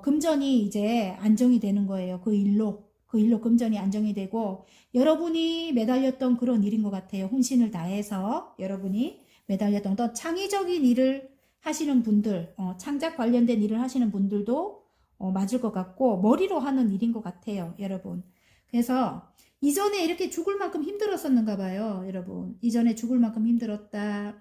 금전이 이제 안정이 되는 거예요. 그 일로 금전이 안정이 되고, 여러분이 매달렸던 그런 일인 것 같아요. 혼신을 다해서 여러분이 매달렸던 또 창의적인 일을 하시는 분들, 창작 관련된 일을 하시는 분들도 맞을 것 같고, 머리로 하는 일인 것 같아요, 여러분. 그래서 이전에 이렇게 죽을 만큼 힘들었었는가 봐요, 여러분. 이전에 죽을 만큼 힘들었다.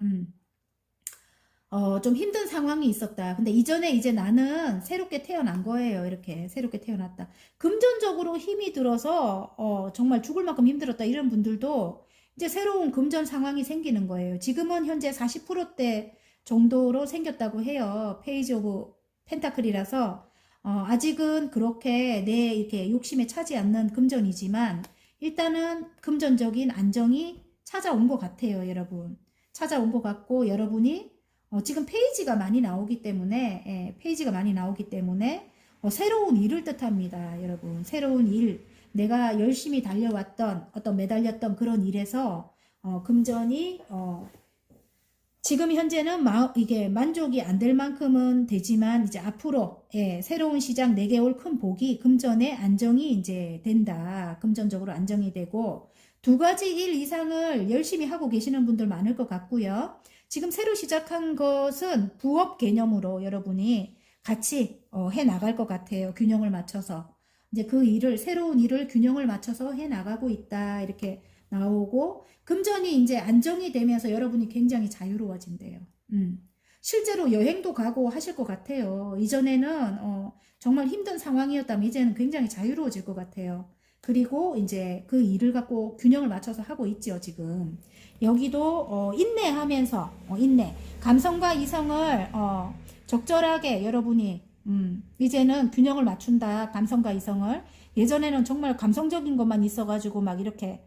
좀 힘든 상황이 있었다. 근데 이전에 이제 나는 새롭게 태어난 거예요. 이렇게 새롭게 태어났다. 금전적으로 힘이 들어서 정말 죽을 만큼 힘들었다. 이런 분들도 이제 새로운 금전 상황이 생기는 거예요. 지금은 현재 40%대 정도로 생겼다고 해요. 페이지 오브 펜타클이라서 아직은 그렇게 내 이렇게 욕심에 차지 않는 금전이지만, 일단은 금전적인 안정이 찾아온 것 같아요, 여러분. 찾아온 것 같고, 여러분이 지금 페이지가 많이 나오기 때문에, 새로운 일을 뜻합니다, 여러분. 새로운 일, 내가 열심히 달려왔던 어떤 매달렸던 그런 일에서 금전이 지금 현재는 이게 만족이 안 될 만큼은 되지만 이제 앞으로 예, 새로운 시작 4개월 큰 복이 금전에 안정이 이제 된다. 금전적으로 안정이 되고 두 가지 일 이상을 열심히 하고 계시는 분들 많을 것 같고요. 지금 새로 시작한 것은 부업 개념으로 여러분이 같이 해 나갈 것 같아요. 균형을 맞춰서. 이제 그 일을, 새로운 일을 균형을 맞춰서 해 나가고 있다. 이렇게 나오고, 금전이 이제 안정이 되면서 여러분이 굉장히 자유로워진대요. 실제로 여행도 가고 하실 것 같아요. 이전에는, 정말 힘든 상황이었다면 이제는 굉장히 자유로워질 것 같아요. 그리고 이제 그 일을 갖고 균형을 맞춰서 하고 있죠, 지금. 여기도, 인내하면서, 인내. 감성과 이성을, 적절하게 여러분이 이제는 균형을 맞춘다. 감성과 이성을. 예전에는 정말 감성적인 것만 있어가지고 막 이렇게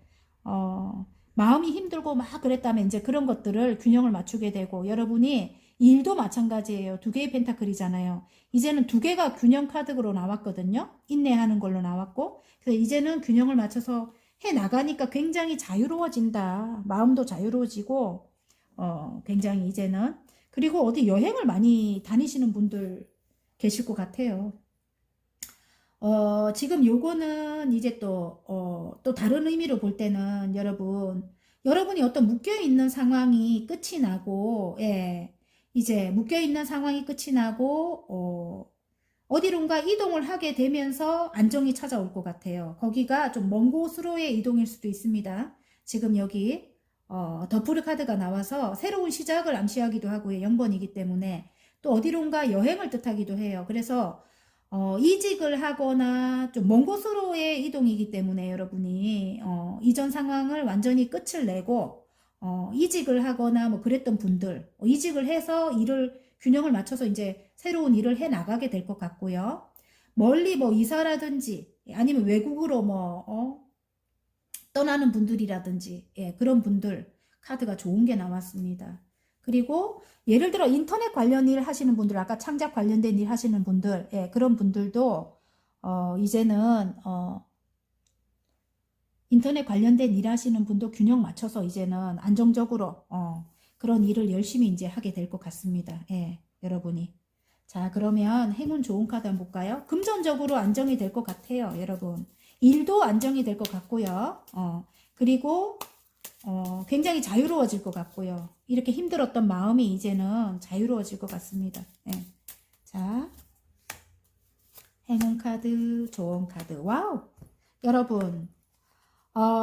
마음이 힘들고 막 그랬다면 이제 그런 것들을 균형을 맞추게 되고 여러분이 일도 마찬가지예요. 두 개의 펜타클이잖아요. 이제는 두 개가 균형 카드로 나왔거든요. 인내하는 걸로 나왔고 그래서 이제는 균형을 맞춰서 해 나가니까 굉장히 자유로워진다. 마음도 자유로워지고 굉장히 이제는 그리고 어디 여행을 많이 다니시는 분들 계실 것 같아요. 지금 요거는 이제 또 다른 의미로 볼 때는 여러분이 어떤 묶여있는 상황이 끝이 나고, 예, 이제 묶여있는 상황이 끝이 나고, 어디론가 이동을 하게 되면서 안정이 찾아올 것 같아요. 거기가 좀 먼 곳으로의 이동일 수도 있습니다. 지금 여기, 더프르 카드가 나와서 새로운 시작을 암시하기도 하고요. 0번이기 때문에 또 어디론가 여행을 뜻하기도 해요. 그래서 이직을 하거나 좀 먼 곳으로의 이동이기 때문에 여러분이 이전 상황을 완전히 끝을 내고 이직을 하거나 뭐 그랬던 분들 이직을 해서 일을 균형을 맞춰서 이제 새로운 일을 해 나가게 될 것 같고요. 멀리 뭐 이사라든지 아니면 외국으로 뭐 떠나는 분들이라든지 예, 그런 분들 카드가 좋은 게 나왔습니다. 그리고 예를 들어 인터넷 관련 일 하시는 분들 아까 창작 관련된 일 하시는 분들 예, 그런 분들도 이제는 인터넷 관련된 일 하시는 분도 균형 맞춰서 이제는 안정적으로 그런 일을 열심히 이제 하게 될 것 같습니다. 예, 여러분이. 자, 그러면 행운 좋은 카드 한번 볼까요? 금전적으로 안정이 될 것 같아요, 여러분. 일도 안정이 될 것 같고요. 그리고 굉장히 자유로워질 것 같고요. 이렇게 힘들었던 마음이 이제는 자유로워질 것 같습니다. 예. 자, 행운 카드, 좋은 카드. 와우! 여러분,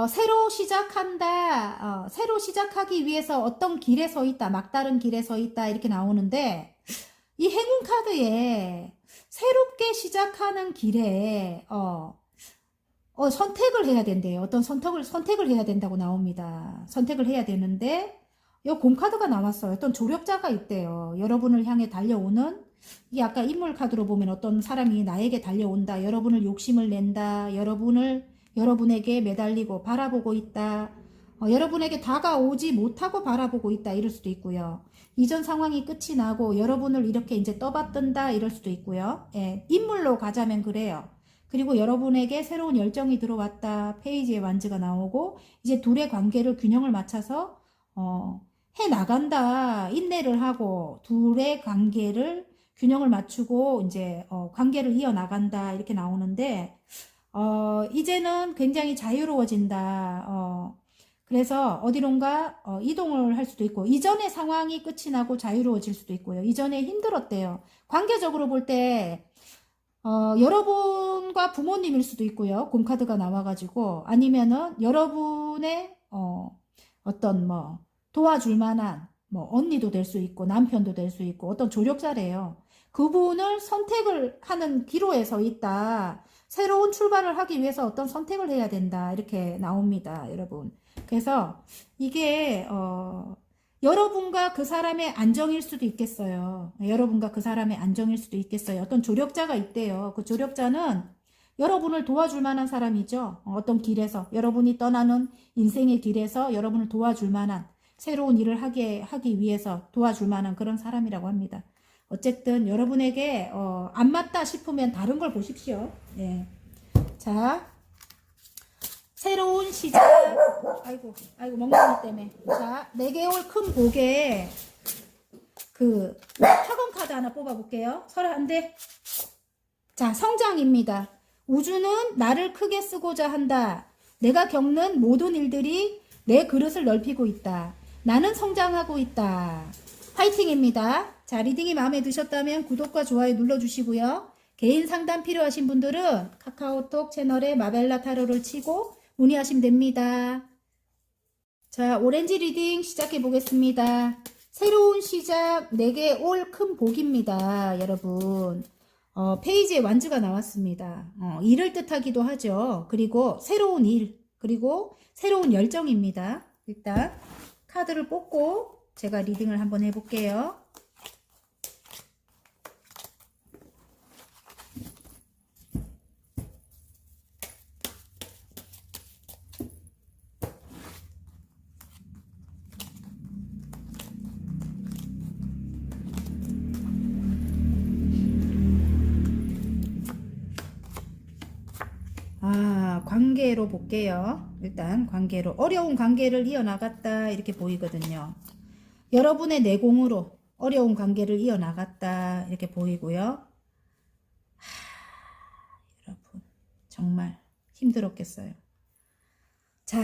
새로 시작한다. 새로 시작하기 위해서 어떤 길에 서 있다. 막다른 길에 서 있다. 이렇게 나오는데, 이 행운 카드에 새롭게 시작하는 길에, 선택을 해야 된대요. 어떤 선택을 해야 된다고 나옵니다. 선택을 해야 되는데, 요 공카드가 나왔어요. 어떤 조력자가 있대요. 여러분을 향해 달려오는, 이 아까 인물 카드로 보면 어떤 사람이 나에게 달려온다. 여러분을 욕심을 낸다. 여러분에게 매달리고 바라보고 있다. 여러분에게 다가오지 못하고 바라보고 있다. 이럴 수도 있고요. 이전 상황이 끝이 나고 여러분을 이렇게 이제 떠받든다. 이럴 수도 있고요. 예, 인물로 가자면 그래요. 그리고 여러분에게 새로운 열정이 들어왔다. 페이지에 완즈가 나오고 이제 둘의 관계를 균형을 맞춰서 해 나간다. 인내를 하고 둘의 관계를 균형을 맞추고 이제 관계를 이어 나간다. 이렇게 나오는데 이제는 굉장히 자유로워진다. 그래서 어디론가 이동을 할 수도 있고 이전의 상황이 끝이 나고 자유로워질 수도 있고요. 이전에 힘들었대요. 관계적으로 볼 때 여러분과 부모님일 수도 있고요. 공카드가 나와가지고 아니면은 여러분의 어떤 뭐 도와줄 만한 뭐 언니도 될 수 있고 남편도 될 수 있고 어떤 조력자래요. 그분을 선택을 하는 기로에 서 있다. 새로운 출발을 하기 위해서 어떤 선택을 해야 된다. 이렇게 나옵니다, 여러분. 그래서 이게 여러분과 그 사람의 안정일 수도 있겠어요. 여러분과 그 사람의 안정일 수도 있겠어요. 어떤 조력자가 있대요. 그 조력자는 여러분을 도와줄 만한 사람이죠. 어떤 길에서 여러분이 떠나는 인생의 길에서 여러분을 도와줄 만한 새로운 일을 하기 위해서 도와줄 만한 그런 사람이라고 합니다. 어쨌든 여러분에게 안 맞다 싶으면 다른 걸 보십시오. 네. 자, 새로운 시작. 아이고 멍멍이 때문에. 자, 4개월 큰 복에 그 학원 카드 하나 뽑아볼게요. 설한데. 자, 성장입니다. 우주는 나를 크게 쓰고자 한다. 내가 겪는 모든 일들이 내 그릇을 넓히고 있다. 나는 성장하고 있다. 화이팅입니다. 자, 리딩이 마음에 드셨다면 구독과 좋아요 눌러주시고요. 개인 상담 필요하신 분들은 카카오톡 채널에 마벨라 타로를 치고 문의하시면 됩니다. 자, 오렌지 리딩 시작해 보겠습니다. 새로운 시작, 내게 올 큰 복입니다. 여러분. 페이지에 완주가 나왔습니다. 일을 뜻하기도 하죠. 그리고 새로운 일, 그리고 새로운 열정입니다. 일단 카드를 뽑고 제가 리딩을 한번 해볼게요. 관계로 볼게요. 일단 관계로 어려운 관계를 이어나갔다 이렇게 보이거든요. 여러분의 내공으로 어려운 관계를 이어나갔다 이렇게 보이고요. 여러분 정말 힘들었겠어요. 자,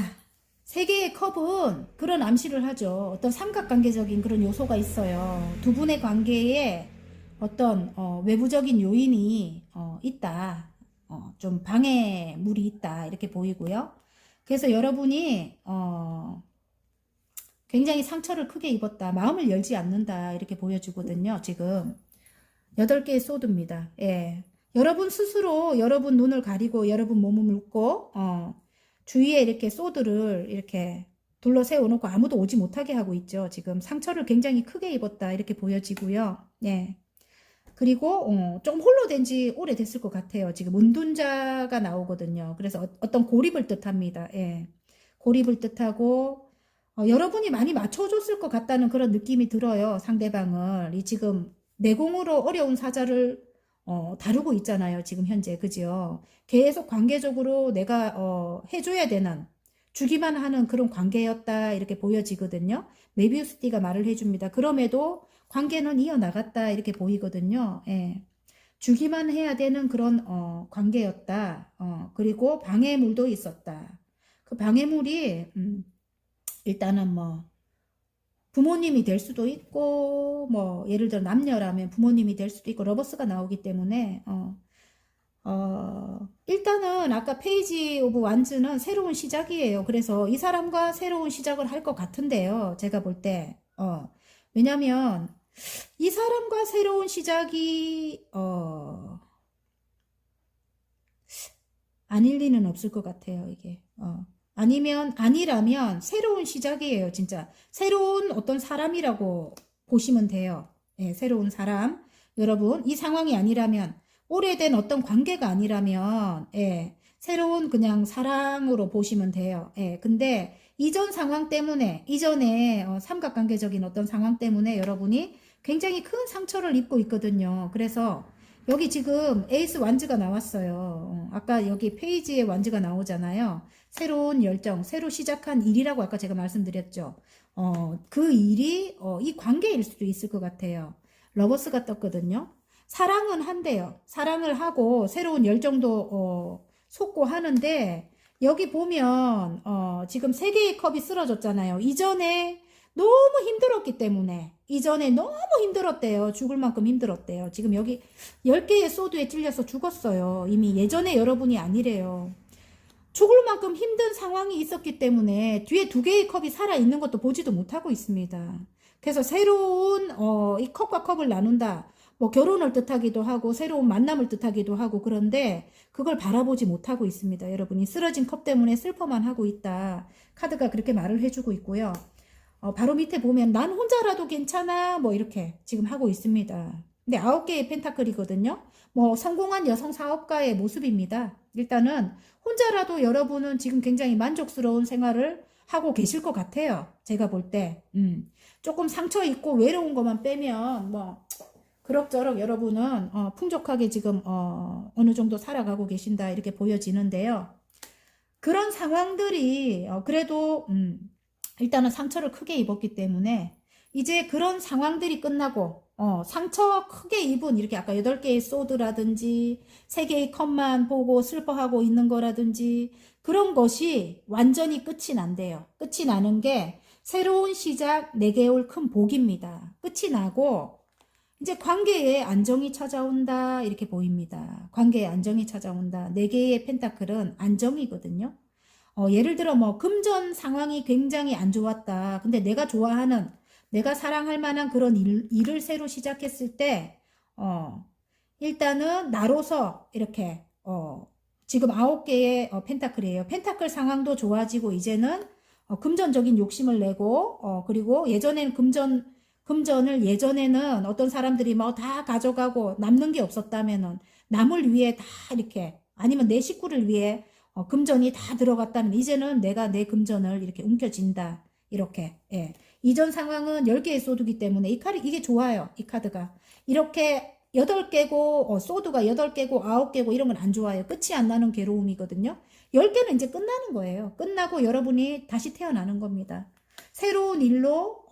세 개의 컵은 그런 암시를 하죠. 어떤 삼각관계적인 그런 요소가 있어요. 두 분의 관계에 어떤 외부적인 요인이 있다. 좀 방해물이 있다 이렇게 보이고요. 그래서 여러분이 굉장히 상처를 크게 입었다. 마음을 열지 않는다 이렇게 보여주거든요. 지금 8개의 소드입니다. 예. 여러분 스스로 여러분 눈을 가리고 여러분 몸을 묶고 주위에 이렇게 소드를 이렇게 둘러 세워놓고 아무도 오지 못하게 하고 있죠. 지금 상처를 굉장히 크게 입었다 이렇게 보여지고요. 예. 그리고 좀 홀로 된 지 오래됐을 것 같아요. 지금 은둔자가 나오거든요. 그래서 어떤 고립을 뜻합니다. 예. 고립을 뜻하고 여러분이 많이 맞춰줬을 것 같다는 그런 느낌이 들어요. 상대방을. 이 지금 내공으로 어려운 사자를 다루고 있잖아요. 지금 현재. 그죠? 계속 관계적으로 내가 해줘야 되는 주기만 하는 그런 관계였다 이렇게 보여지거든요. 메비우스띠가 말을 해줍니다. 그럼에도 관계는 이어나갔다 이렇게 보이거든요. 예. 주기만 해야 되는 그런 관계였다. 그리고 방해물도 있었다. 그 방해물이 일단은 뭐 부모님이 될 수도 있고 뭐 예를 들어 남녀라면 부모님이 될 수도 있고 러버스가 나오기 때문에 일단은 아까 페이지 오브 완즈는 새로운 시작이에요. 그래서 이 사람과 새로운 시작을 할 것 같은데요. 제가 볼 때 왜냐면 이 사람과 새로운 시작이 아닐 리는 없을 것 같아요. 이게 아니라면 새로운 시작이에요. 진짜 새로운 어떤 사람이라고 보시면 돼요. 예, 새로운 사람. 여러분 이 상황이 아니라면 오래된 어떤 관계가 아니라면 예, 새로운 그냥 사랑으로 보시면 돼요. 예, 근데 이전 상황 때문에 이전에 삼각관계적인 어떤 상황 때문에 여러분이 굉장히 큰 상처를 입고 있거든요. 그래서 여기 지금 에이스 완즈가 나왔어요. 아까 여기 페이지에 완즈가 나오잖아요. 새로운 열정, 새로 시작한 일이라고 아까 제가 말씀드렸죠. 그 일이 이 관계일 수도 있을 것 같아요. 러버스가 떴거든요. 사랑은 한대요. 사랑을 하고 새로운 열정도 솟고 하는데 여기 보면 지금 3개의 컵이 쓰러졌잖아요. 이전에 너무 힘들었기 때문에 이전에 너무 힘들었대요. 죽을 만큼 힘들었대요. 지금 여기 10개의 소드에 찔려서 죽었어요. 이미 예전에 여러분이 아니래요. 죽을 만큼 힘든 상황이 있었기 때문에 뒤에 2개의 컵이 살아있는 것도 보지도 못하고 있습니다. 그래서 새로운 이 컵과 컵을 나눈다. 뭐 결혼을 뜻하기도 하고 새로운 만남을 뜻하기도 하고 그런데 그걸 바라보지 못하고 있습니다. 여러분이 쓰러진 컵 때문에 슬퍼만 하고 있다. 카드가 그렇게 말을 해주고 있고요. 바로 밑에 보면 난 혼자라도 괜찮아 뭐 이렇게 지금 하고 있습니다. 근데 9개의 펜타클이거든요. 뭐 성공한 여성 사업가의 모습입니다. 일단은 혼자라도 여러분은 지금 굉장히 만족스러운 생활을 하고 계실 것 같아요. 제가 볼 때. 조금 상처 있고 외로운 것만 빼면 뭐 그럭저럭 여러분은 풍족하게 지금 어느 정도 살아가고 계신다 이렇게 보여지는데요. 그런 상황들이 그래도 일단은 상처를 크게 입었기 때문에 이제 그런 상황들이 끝나고 상처 크게 입은 이렇게 아까 8개의 소드라든지 3개의 컵만 보고 슬퍼하고 있는 거라든지 그런 것이 완전히 끝이 난대요. 끝이 나는 게 새로운 시작 4개 올 큰 복입니다. 끝이 나고 이제 관계에 안정이 찾아온다 이렇게 보입니다. 관계에 안정이 찾아온다. 4개의 펜타클은 안정이거든요. 예를 들어 뭐 금전 상황이 굉장히 안 좋았다. 근데 내가 좋아하는 내가 사랑할 만한 그런 일을 새로 시작했을 때 일단은 나로서 이렇게 지금 9개의 펜타클이에요. 펜타클 상황도 좋아지고 이제는 금전적인 욕심을 내고 그리고 예전에는 금전을 예전에는 어떤 사람들이 뭐 다 가져가고 남는 게 없었다면은 남을 위해 다 이렇게 아니면 내 식구를 위해 금전이 다 들어갔다면 이제는 내가 내 금전을 이렇게 움켜쥔다. 이렇게. 예. 이전 상황은 10개의 소드기 때문에 이게 좋아요. 이 카드가. 이렇게 8개고 소드가 8개고 9개고 이런 건 안 좋아요. 끝이 안 나는 괴로움이거든요. 10개는 이제 끝나는 거예요. 끝나고 여러분이 다시 태어나는 겁니다. 새로운 일로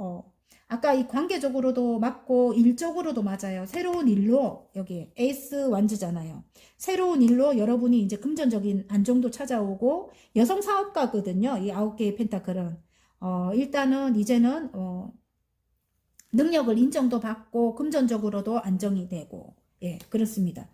아까 이 관계적으로도 맞고 일적으로도 맞아요. 새로운 일로 여기 에이스 완즈잖아요. 새로운 일로 여러분이 이제 금전적인 안정도 찾아오고 여성 사업가거든요. 이 9개의 펜타클은 일단은 이제는 능력을 인정도 받고 금전적으로도 안정이 되고 예 그렇습니다.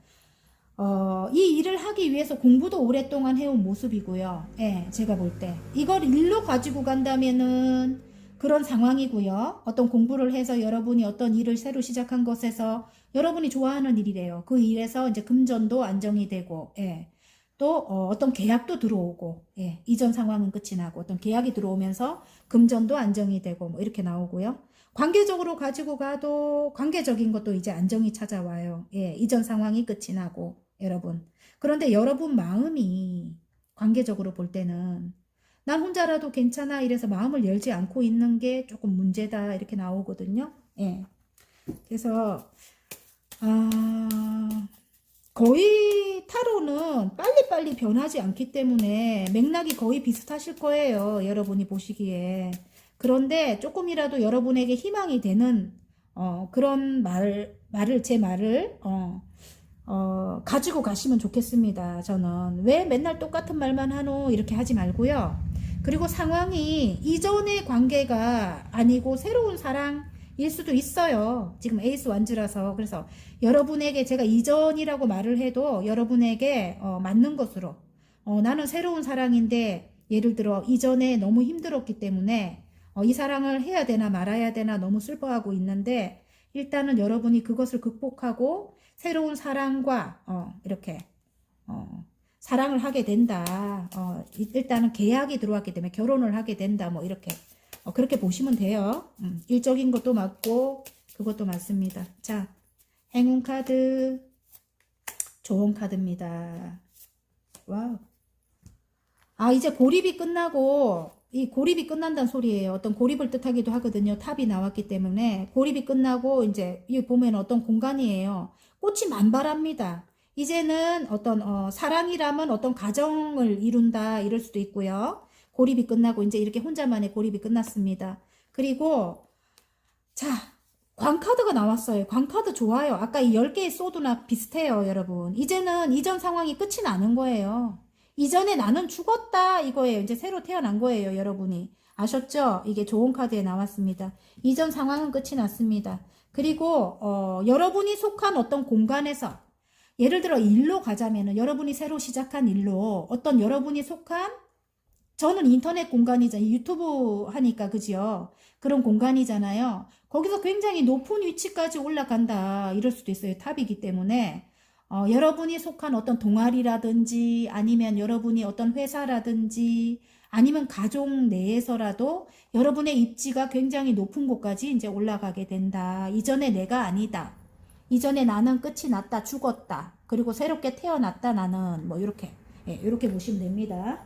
이 일을 하기 위해서 공부도 오랫동안 해온 모습이고요. 예, 제가 볼 때 이걸 일로 가지고 간다면은 그런 상황이고요. 어떤 공부를 해서 여러분이 어떤 일을 새로 시작한 것에서 여러분이 좋아하는 일이래요. 그 일에서 이제 금전도 안정이 되고, 예. 또 어떤 계약도 들어오고, 예. 이전 상황은 끝이 나고 어떤 계약이 들어오면서 금전도 안정이 되고 뭐 이렇게 나오고요. 관계적으로 가지고 가도 관계적인 것도 이제 안정이 찾아와요. 예. 이전 상황이 끝이 나고 여러분. 그런데 여러분 마음이 관계적으로 볼 때는 난 혼자라도 괜찮아 이래서 마음을 열지 않고 있는 게 조금 문제다 이렇게 나오거든요. 예. 그래서 거의 타로는 빨리빨리 변하지 않기 때문에 맥락이 거의 비슷하실 거예요. 여러분이 보시기에. 그런데 조금이라도 여러분에게 희망이 되는 그런 제 말을 가지고 가시면 좋겠습니다. 저는 왜 맨날 똑같은 말만 하노 이렇게 하지 말고요. 그리고 상황이 이전의 관계가 아니고 새로운 사랑일 수도 있어요. 지금 에이스 완즈라서. 그래서 여러분에게 제가 이전이라고 말을 해도 여러분에게 맞는 것으로 나는 새로운 사랑인데 예를 들어 이전에 너무 힘들었기 때문에 이 사랑을 해야 되나 말아야 되나 너무 슬퍼하고 있는데 일단은 여러분이 그것을 극복하고 새로운 사랑과 이렇게 사랑을 하게 된다. 일단은 계약이 들어왔기 때문에 결혼을 하게 된다. 뭐 이렇게 그렇게 보시면 돼요. 일적인 것도 맞고 그것도 맞습니다. 자, 행운 카드 좋은 카드입니다. 와우. 이제 고립이 끝나고 이 고립이 끝난다는 소리예요. 어떤 고립을 뜻하기도 하거든요. 탑이 나왔기 때문에 고립이 끝나고 이제 이 보면 어떤 공간이에요. 꽃이 만발합니다. 이제는 어떤 사랑이라면 어떤 가정을 이룬다 이럴 수도 있고요. 고립이 끝나고 이제 이렇게 혼자만의 고립이 끝났습니다. 그리고 자, 광카드가 나왔어요. 광카드 좋아요. 아까 이 10개의 소드나 비슷해요, 여러분. 이제는 이전 상황이 끝이 나는 거예요. 이전에 나는 죽었다 이거예요. 이제 새로 태어난 거예요, 여러분이. 아셨죠? 이게 좋은 카드에 나왔습니다. 이전 상황은 끝이 났습니다. 그리고 여러분이 속한 어떤 공간에서 예를 들어 일로 가자면은 여러분이 새로 시작한 일로 어떤 여러분이 속한 저는 인터넷 공간이잖아요. 유튜브 하니까 그죠? 그런 공간이잖아요. 거기서 굉장히 높은 위치까지 올라간다 이럴 수도 있어요. 탑이기 때문에 여러분이 속한 어떤 동아리라든지 아니면 여러분이 어떤 회사라든지 아니면 가족 내에서라도 여러분의 입지가 굉장히 높은 곳까지 이제 올라가게 된다. 이전에 내가 아니다. 이전에 나는 끝이 났다, 죽었다. 그리고 새롭게 태어났다, 나는. 뭐, 이렇게. 예, 이렇게 보시면 됩니다.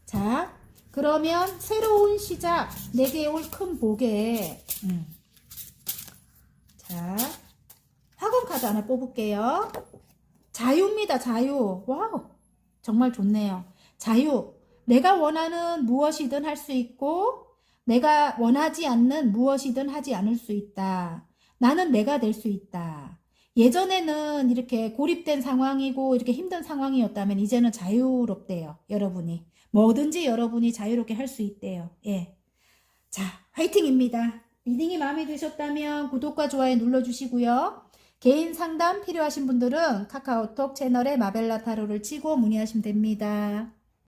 자, 그러면 새로운 시작. 4개의 올 큰 복에. 자, 학원 카드 하나 뽑을게요. 자유입니다, 자유. 와우. 정말 좋네요. 자유. 내가 원하는 무엇이든 할 수 있고, 내가 원하지 않는 무엇이든 하지 않을 수 있다. 나는 내가 될 수 있다. 예전에는 이렇게 고립된 상황이고 이렇게 힘든 상황이었다면 이제는 자유롭대요. 여러분이. 뭐든지 여러분이 자유롭게 할 수 있대요. 예. 자, 화이팅입니다. 리딩이 마음에 드셨다면 구독과 좋아요 눌러주시고요. 개인 상담 필요하신 분들은 카카오톡 채널에 마벨라 타로를 치고 문의하시면 됩니다.